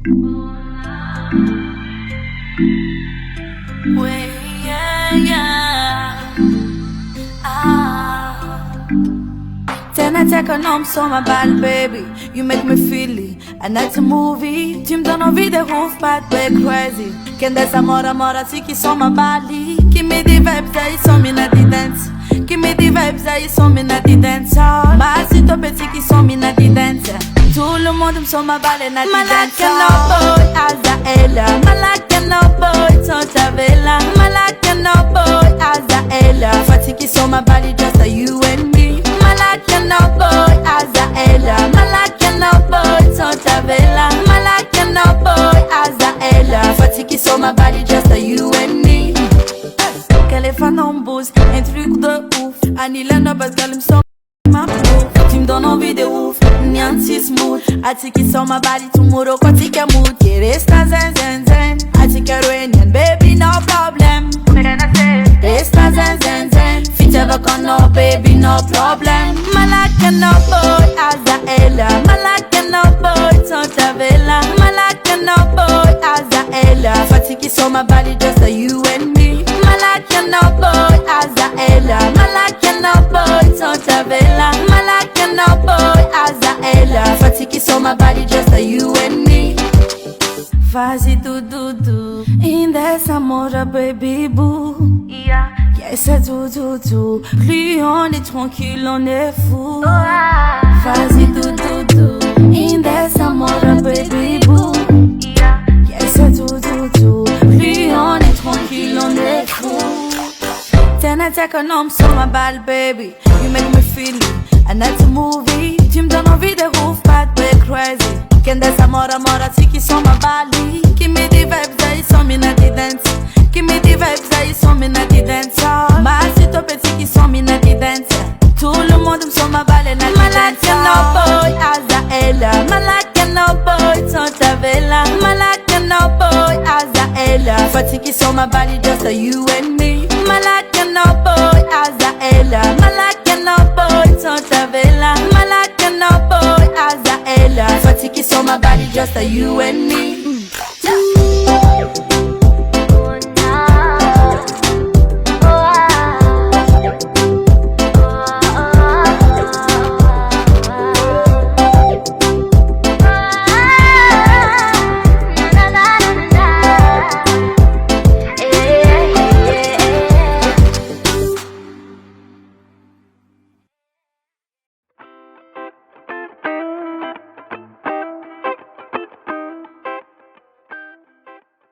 Then I take a nom sur ma balle, baby. You make me feel it, and that's a movie. Tu me donnes envie de roof, bad way crazy. Quem dessa mora, mora, si que só ma bali. Give me the vibes, aí só me na the dance. Give me the vibes, aí só me na the dance. Mas si tô petit qui sont me na the dance. Tout le monde me sent ma balle na the dance. Malaka no boy, AZA ELA. Malaka no boy, Santa Vela. Malaka no boy, AZA ELA. Fati qui sont ma balle, just a you and me. Malaka no boy, AZA ELA. Malaka no boy, Santa Vela. Malaka no boy, AZA ELA. Fati qui sont ma balle, just a you and me. Qu'elle est fan en bouse, un truc de ouf. Anila no bas gal me sent ma proof. Tu me donnes envie de ouf, Nancy smooth. Ati qui sont ma balle, tomorrow quand tu qu'à mood. Resta zen zen zen. Ati Caribbean, baby no problem. Resta zen zen zen. Fit ever con no baby no problem. Malaka no boy, AZA ELA. Malaka no boy, Santa Vela. Malaka no boy, AZA ELA. Fati qui sont ma balle, just a you and me. Malaka no boy, AZA ELA. Malaka no boy, Santa Vela. Malaka no boy, AZA ELA. Fati qui sont ma balle, just a you and me. Vas-y do in dessa mora baby boo. Yeah, c'est do. Plus on est tranquille, on est fou. Vas-y do in dessa mora baby boo. Yeah, c'est do. Plus on est tranquille, on est fou. Then I take a nom sur ma balle, baby. You make me feel it, and that's a movie. Tu me donnes envie de roof, bad way crazy. Quem dessa mora, si que só ma bali. Give me the vibes, aí só me na the dance. Give me the vibes, aí só me na the dance. Mas si tô petit qui sont me na the dance. Tout le monde me sent ma balle na the dance. Malaka no boy, AZA ELA. Malaka no boy, Santa Vela. Malaka no boy, AZA ELA. Fati qui sont ma balle, just a you and me.